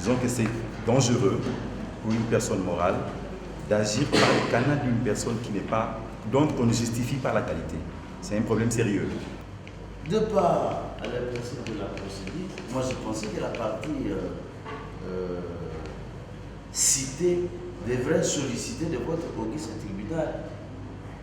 Disons que c'est dangereux pour une personne morale d'agir par le canal d'une personne qui n'est pas, dont on ne justifie pas la qualité. C'est un problème sérieux. De par le principe de la procédure, moi je pensais que la partie citée devrait solliciter de votre audience tribunal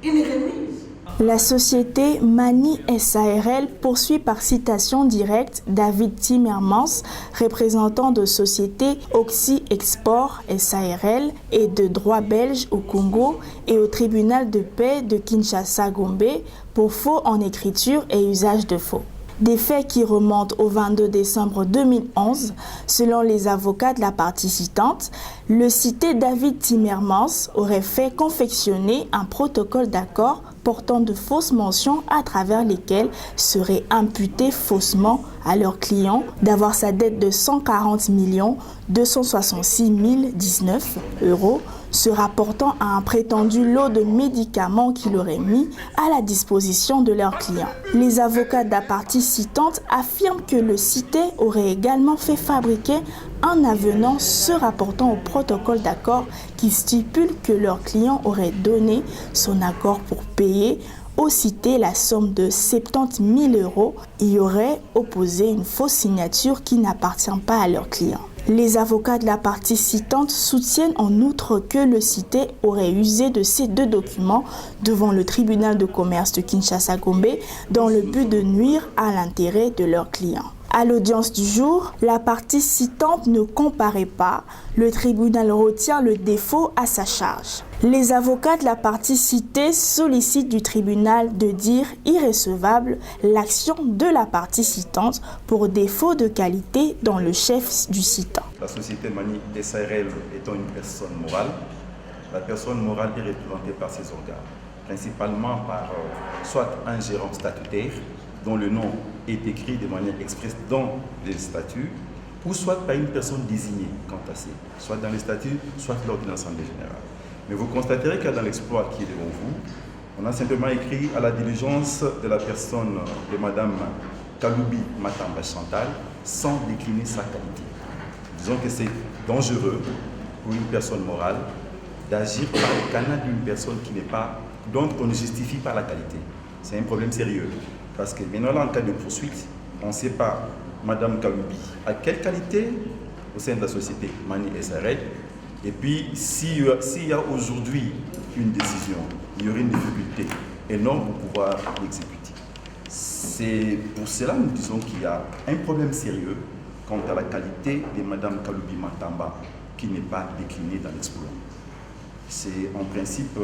une remise. La société Mani SARL poursuit par citation directe David Timmermans, représentant de société Oxy Export SARL et de droit belge au Congo et au tribunal de paix de Kinshasa-Gombe pour faux en écriture et usage de faux. Des faits qui remontent au 22 décembre 2011, selon les avocats de la partie citante, le cité David Timmermans aurait fait confectionner un protocole d'accord portant de fausses mentions à travers lesquelles serait imputé faussement à leur client d'avoir sa dette de 140 266 019 €, se rapportant à un prétendu lot de médicaments qu'il aurait mis à la disposition de leurs clients. Les avocats de la partie citante affirment que le cité aurait également fait fabriquer un avenant se rapportant au protocole d'accord qui stipule que leur client aurait donné son accord pour payer au cité la somme de 70 000 € y aurait opposé une fausse signature qui n'appartient pas à leur client. Les avocats de la partie citante soutiennent en outre que le cité aurait usé de ces deux documents devant le tribunal de commerce de Kinshasa-Gombe dans le but de nuire à l'intérêt de leurs clients. À l'audience du jour, la partie citante ne comparaît pas. Le tribunal retient le défaut à sa charge. Les avocats de la partie citée sollicitent du tribunal de dire irrecevable l'action de la partie citante pour défaut de qualité dans le chef du citant. La société Mani SARL étant une personne morale, la personne morale est représentée par ses organes, principalement par soit un gérant statutaire dont le nom est écrit de manière expresse dans les statuts, ou soit par une personne désignée quant à ça, soit dans les statuts, soit lors d'une assemblée générale. Mais vous constaterez que dans l'exploit qui est devant vous, on a simplement écrit à la diligence de la personne de Madame Kaloubi Matamba Chantal sans décliner sa qualité. Disons que c'est dangereux pour une personne morale d'agir par le canal d'une personne qui n'est pas, dont on ne justifie pas la qualité. C'est un problème sérieux. Parce que maintenant, en cas de poursuite, on ne sait pas, Madame Kaloubi, à quelle qualité au sein de la société Mani SARL. Et puis, s'il y a aujourd'hui une décision, il y aurait une difficulté énorme pour pouvoir l'exécuter. C'est pour cela que nous disons qu'il y a un problème sérieux quant à la qualité de Madame Kaloubi Matamba qui n'est pas déclinée dans l'exploit. C'est en principe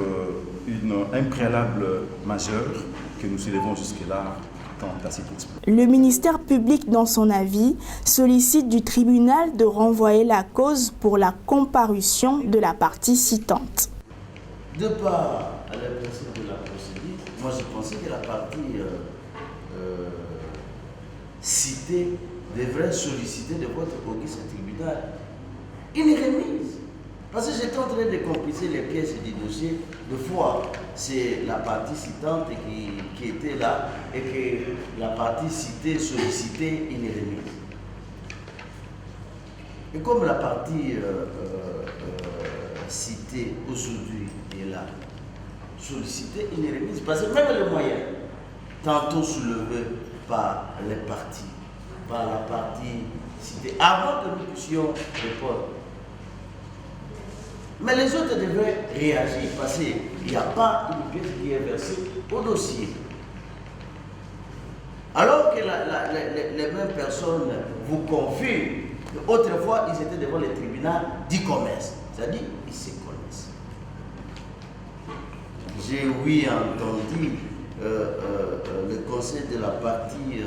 un préalable majeur que nous soulevons jusque-là quant à cet exploit. Le ministère public, dans son avis, sollicite du tribunal de renvoyer la cause pour la comparution de la partie citante. De par le principe de la procédure, moi je pensais que la partie citée devrait solliciter de votre audience tribunal une remise. Parce que j'étais en train de compiler les pièces du dossier. De fois, c'est la partie citante qui était là et que la partie citée sollicitait une remise. Et comme la partie citée aujourd'hui est là, solliciter une remise, parce que même les moyens, tantôt soulevés par les parties, par la partie citée, avant que nous puissions répondre. Mais les autres devraient réagir parce qu'il n'y a pas une pièce qui est versée au dossier. Alors que les mêmes personnes vous confirment qu'autrefois ils étaient devant le tribunal du commerce. C'est-à-dire ils se connaissent. J'ai entendu le conseil de la partie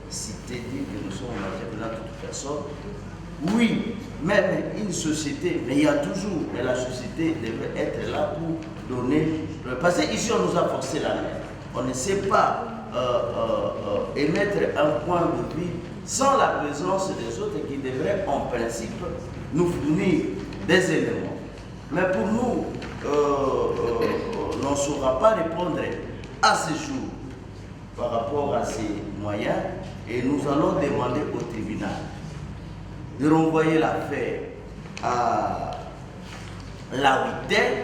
cité dit que nous sommes en tribunal de toute personne. Oui, même une société, mais il y a toujours, mais la société devrait être là pour donner. Parce qu'ici, on nous a forcé la main. On ne sait pas émettre un point de vue sans la présence des autres qui devraient, en principe, nous fournir des éléments. Mais pour nous, on ne saura pas répondre à ce jour par rapport à ces moyens et nous allons demander au tribunal de renvoyer l'affaire à la huitaine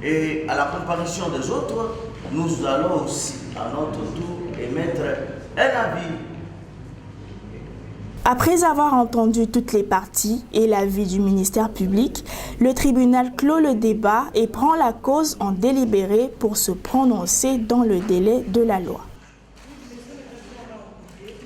et à la comparution des autres, nous allons aussi à notre tour émettre un avis. Après avoir entendu toutes les parties et l'avis du ministère public, le tribunal clôt le débat et prend la cause en délibéré pour se prononcer dans le délai de la loi.